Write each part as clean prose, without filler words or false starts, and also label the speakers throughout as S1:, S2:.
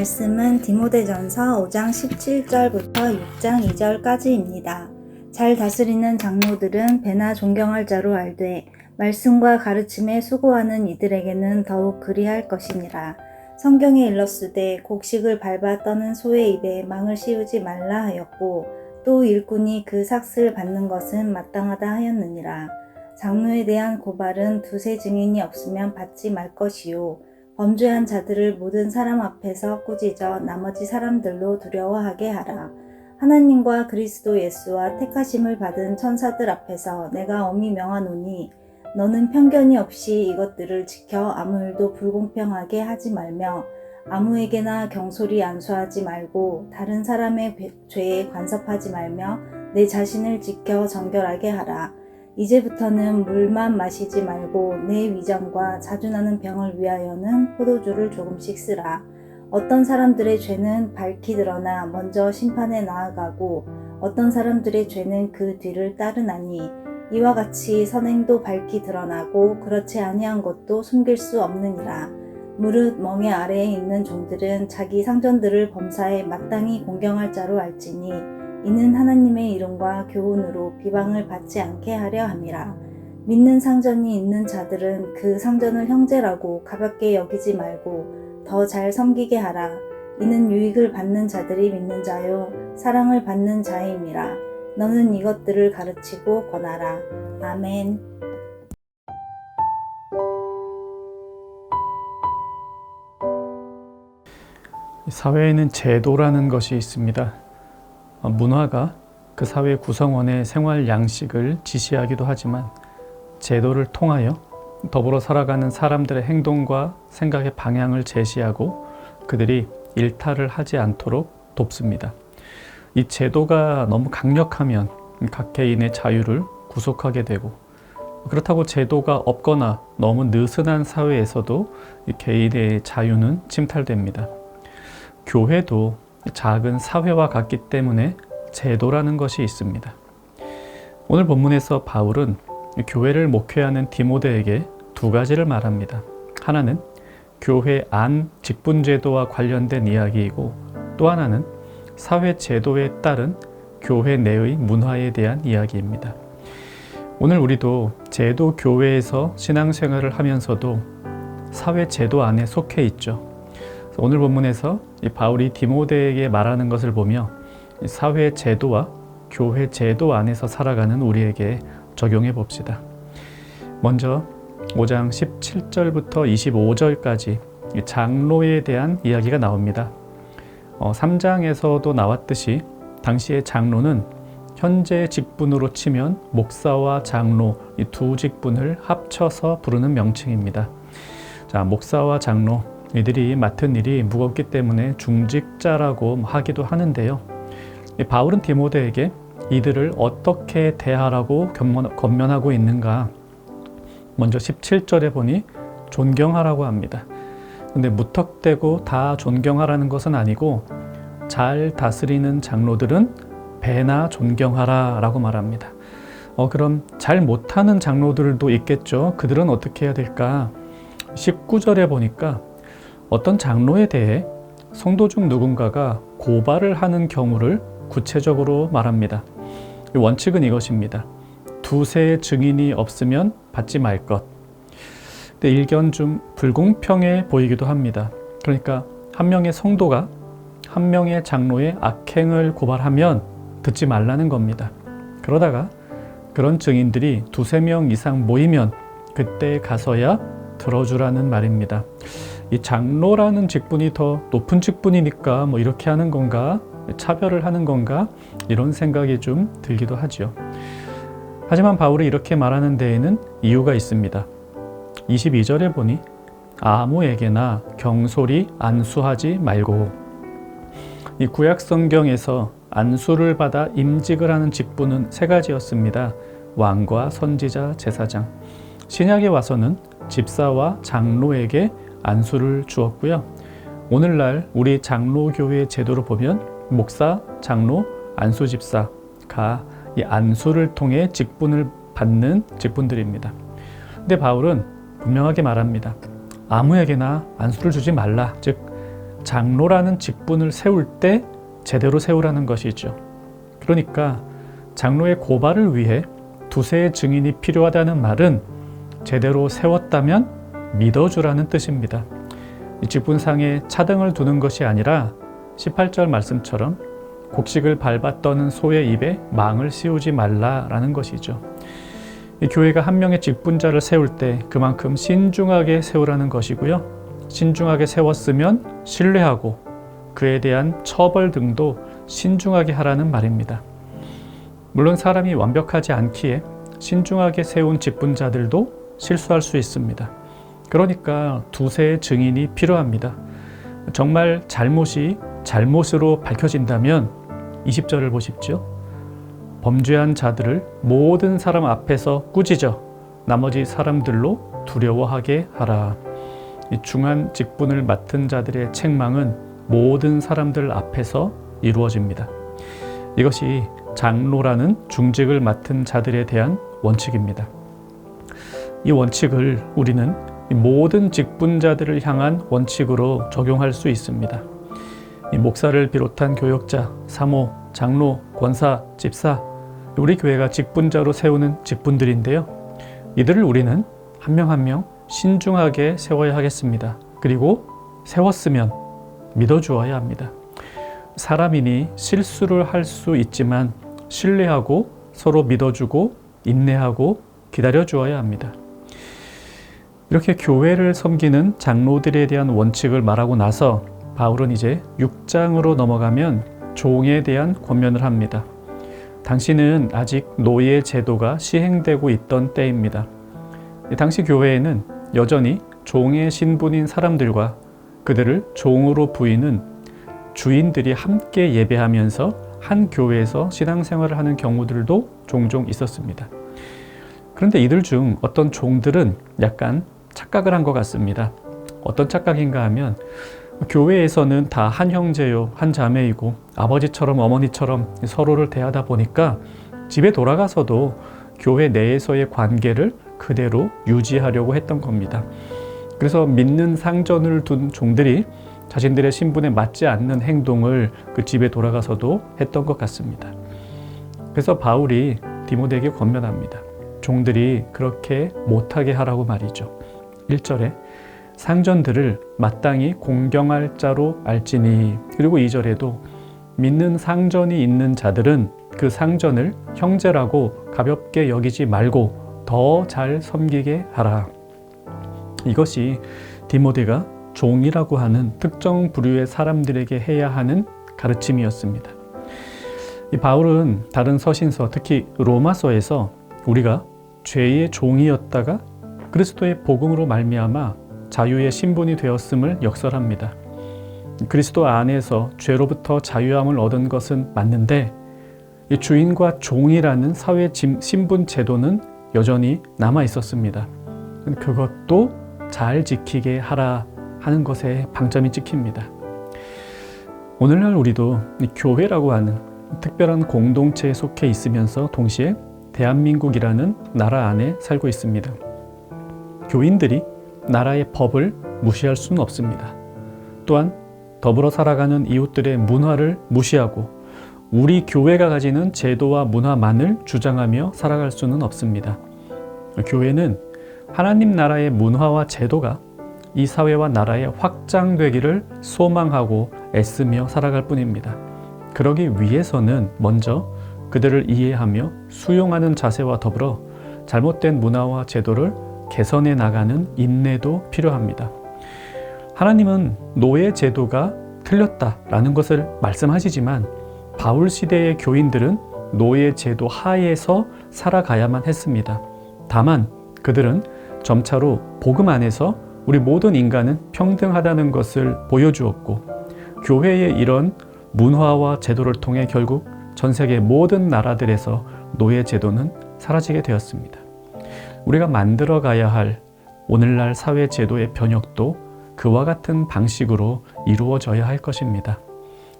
S1: 말씀은 디모데전서 5장 17절부터 6장 2절까지입니다. 잘 다스리는 장로들은 배나 존경할 자로 알되 말씀과 가르침에 수고하는 이들에게는 더욱 그리할 것이니라. 성경에 일렀으되 곡식을 밟아 떠는 소의 입에 망을 씌우지 말라 하였고 또 일꾼이 그 삭슬 받는 것은 마땅하다 하였느니라. 장로에 대한 고발은 두세 증인이 없으면 받지 말 것이요 범죄한 자들을 모든 사람 앞에서 꾸짖어 나머지 사람들로 두려워하게 하라. 하나님과 그리스도 예수와 택하심을 받은 천사들 앞에서 내가 엄히 명하노니 너는 편견이 없이 이것들을 지켜 아무 일도 불공평하게 하지 말며 아무에게나 경솔히 안수하지 말고 다른 사람의 죄에 간섭하지 말며 내 자신을 지켜 정결하게 하라. 이제부터는 물만 마시지 말고 내 위장과 자주 나는 병을 위하여는 포도주를 조금씩 쓰라. 어떤 사람들의 죄는 밝히 드러나 먼저 심판에 나아가고 어떤 사람들의 죄는 그 뒤를 따르나니 이와 같이 선행도 밝히 드러나고 그렇지 아니한 것도 숨길 수 없느니라. 무릇 멍에 아래에 있는 종들은 자기 상전들을 범사에 마땅히 공경할 자로 알지니 이는 하나님의 이름과 교훈으로 비방을 받지 않게 하려 함이라. 믿는 상전이 있는 자들은 그 상전을 형제라고 가볍게 여기지 말고 더 잘 섬기게 하라. 이는 유익을 받는 자들이 믿는 자요 사랑을 받는 자임이라. 너는 이것들을 가르치고 권하라. 아멘.
S2: 사회에는 제도라는 것이 있습니다. 문화가 그 사회 구성원의 생활 양식을 지시하기도 하지만 제도를 통하여 더불어 살아가는 사람들의 행동과 생각의 방향을 제시하고 그들이 일탈을 하지 않도록 돕습니다. 이 제도가 너무 강력하면 각 개인의 자유를 구속하게 되고 그렇다고 제도가 없거나 너무 느슨한 사회에서도 이 개인의 자유는 침탈됩니다. 교회도 작은 사회와 같기 때문에 제도라는 것이 있습니다. 오늘 본문에서 바울은 교회를 목회하는 디모데에게 두 가지를 말합니다. 하나는 교회 안 직분제도와 관련된 이야기이고 또 하나는 사회 제도에 따른 교회 내의 문화에 대한 이야기입니다. 오늘 우리도 제도 교회에서 신앙생활을 하면서도 사회 제도 안에 속해 있죠. 오늘 본문에서 바울이 디모데에게 말하는 것을 보며 사회 제도와 교회 제도 안에서 살아가는 우리에게 적용해 봅시다. 먼저 5장 17절부터 25절까지 장로에 대한 이야기가 나옵니다. 3장에서도 나왔듯이 당시의 장로는 현재 직분으로 치면 목사와 장로 이 두 직분을 합쳐서 부르는 명칭입니다. 자, 목사와 장로 이들이 맡은 일이 무겁기 때문에 중직자라고 하기도 하는데요. 바울은 디모데에게 이들을 어떻게 대하라고 권면하고 있는가? 먼저 17절에 보니 존경하라고 합니다. 근데 무턱대고 다 존경하라는 것은 아니고 잘 다스리는 장로들은 배나 존경하라 라고 말합니다. 그럼 잘 못하는 장로들도 있겠죠. 그들은 어떻게 해야 될까? 19절에 보니까 어떤 장로에 대해 성도 중 누군가가 고발을 하는 경우를 구체적으로 말합니다. 원칙은 이것입니다. 두세 증인이 없으면 받지 말 것. 근데 일견 좀 불공평해 보이기도 합니다. 그러니까 한 명의 성도가 한 명의 장로의 악행을 고발하면 듣지 말라는 겁니다. 그러다가 그런 증인들이 두세 명 이상 모이면 그때 가서야 들어주라는 말입니다. 이 장로라는 직분이 더 높은 직분이니까 뭐 이렇게 하는 건가? 차별을 하는 건가? 이런 생각이 좀 들기도 하죠. 하지만 바울이 이렇게 말하는 데에는 이유가 있습니다. 22절에 보니 아무에게나 경솔히 안수하지 말고. 이 구약 성경에서 안수를 받아 임직을 하는 직분은 세 가지였습니다. 왕과 선지자, 제사장. 신약에 와서는 집사와 장로에게 안수를 주었고요. 오늘날 우리 장로교회 제도로 보면 목사, 장로, 안수집사가 이 안수를 통해 직분을 받는 직분들입니다. 근데 바울은 분명하게 말합니다. 아무에게나 안수를 주지 말라. 즉 장로라는 직분을 세울 때 제대로 세우라는 것이죠. 그러니까 장로의 고발을 위해 두세의 증인이 필요하다는 말은 제대로 세웠다면 믿어주라는 뜻입니다. 이 직분상에 차등을 두는 것이 아니라 18절 말씀처럼 곡식을 밟아 떠는 소의 입에 망을 씌우지 말라라는 것이죠. 이 교회가 한 명의 직분자를 세울 때 그만큼 신중하게 세우라는 것이고요. 신중하게 세웠으면 신뢰하고 그에 대한 처벌 등도 신중하게 하라는 말입니다. 물론 사람이 완벽하지 않기에 신중하게 세운 직분자들도 실수할 수 있습니다. 그러니까 두세의 증인이 필요합니다. 정말 잘못이 잘못으로 밝혀진다면 20절을 보십시오. 범죄한 자들을 모든 사람 앞에서 꾸짖어 나머지 사람들로 두려워하게 하라. 이 중한 직분을 맡은 자들의 책망은 모든 사람들 앞에서 이루어집니다. 이것이 장로라는 중직을 맡은 자들에 대한 원칙입니다. 이 원칙을 우리는 모든 직분자들을 향한 원칙으로 적용할 수 있습니다. 이 목사를 비롯한 교역자, 사모, 장로, 권사, 집사, 우리 교회가 직분자로 세우는 직분들인데요. 이들을 우리는 한 명 한 명 신중하게 세워야 하겠습니다. 그리고 세웠으면 믿어주어야 합니다. 사람이니 실수를 할 수 있지만 신뢰하고 서로 믿어주고 인내하고 기다려주어야 합니다. 이렇게 교회를 섬기는 장로들에 대한 원칙을 말하고 나서 바울은 이제 6장으로 넘어가면 종에 대한 권면을 합니다. 당시는 아직 노예 제도가 시행되고 있던 때입니다. 당시 교회에는 여전히 종의 신분인 사람들과 그들을 종으로 부이는 주인들이 함께 예배하면서 한 교회에서 신앙생활을 하는 경우들도 종종 있었습니다. 그런데 이들 중 어떤 종들은 약간 착각을 한 것 같습니다. 어떤 착각인가 하면 교회에서는 다 한 형제요, 한 자매이고 아버지처럼 어머니처럼 서로를 대하다 보니까 집에 돌아가서도 교회 내에서의 관계를 그대로 유지하려고 했던 겁니다. 그래서 믿는 상전을 둔 종들이 자신들의 신분에 맞지 않는 행동을 그 집에 돌아가서도 했던 것 같습니다. 그래서 바울이 디모데에게 권면합니다. 종들이 그렇게 못하게 하라고 말이죠. 1절에 상전들을 마땅히 공경할 자로 알지니, 그리고 2절에도 믿는 상전이 있는 자들은 그 상전을 형제라고 가볍게 여기지 말고 더 잘 섬기게 하라. 이것이 디모데가 종이라고 하는 특정 부류의 사람들에게 해야 하는 가르침이었습니다. 이 바울은 다른 서신서, 특히 로마서에서 우리가 죄의 종이었다가 그리스도의 복음으로 말미암아 자유의 신분이 되었음을 역설합니다. 그리스도 안에서 죄로부터 자유함을 얻은 것은 맞는데 이 주인과 종이라는 사회 신분 제도는 여전히 남아 있었습니다. 그것도 잘 지키게 하라 하는 것에 방점이 찍힙니다. 오늘날 우리도 이 교회라고 하는 특별한 공동체에 속해 있으면서 동시에 대한민국이라는 나라 안에 살고 있습니다. 교인들이 나라의 법을 무시할 수는 없습니다. 또한 더불어 살아가는 이웃들의 문화를 무시하고 우리 교회가 가지는 제도와 문화만을 주장하며 살아갈 수는 없습니다. 교회는 하나님 나라의 문화와 제도가 이 사회와 나라에 확장되기를 소망하고 애쓰며 살아갈 뿐입니다. 그러기 위해서는 먼저 그들을 이해하며 수용하는 자세와 더불어 잘못된 문화와 제도를 개선해 나가는 인내도 필요합니다. 하나님은 노예 제도가 틀렸다라는 것을 말씀하시지만 바울 시대의 교인들은 노예 제도 하에서 살아가야만 했습니다. 다만 그들은 점차로 복음 안에서 우리 모든 인간은 평등하다는 것을 보여주었고 교회의 이런 문화와 제도를 통해 결국 전 세계 모든 나라들에서 노예 제도는 사라지게 되었습니다. 우리가 만들어 가야 할 오늘날 사회 제도의 변혁도 그와 같은 방식으로 이루어져야 할 것입니다.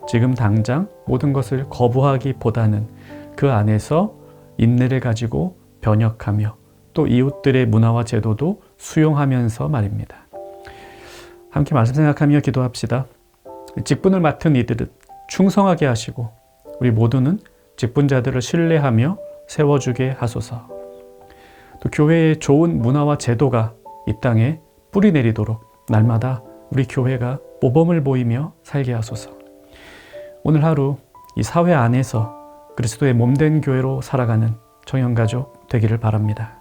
S2: 지금 당장 모든 것을 거부하기보다는 그 안에서 인내를 가지고 변혁하며 또 이웃들의 문화와 제도도 수용하면서 말입니다. 함께 말씀 생각하며 기도합시다. 직분을 맡은 이들은 충성하게 하시고 우리 모두는 직분자들을 신뢰하며 세워주게 하소서. 또 교회의 좋은 문화와 제도가 이 땅에 뿌리 내리도록 날마다 우리 교회가 모범을 보이며 살게 하소서. 오늘 하루 이 사회 안에서 그리스도의 몸된 교회로 살아가는 청년가족 되기를 바랍니다.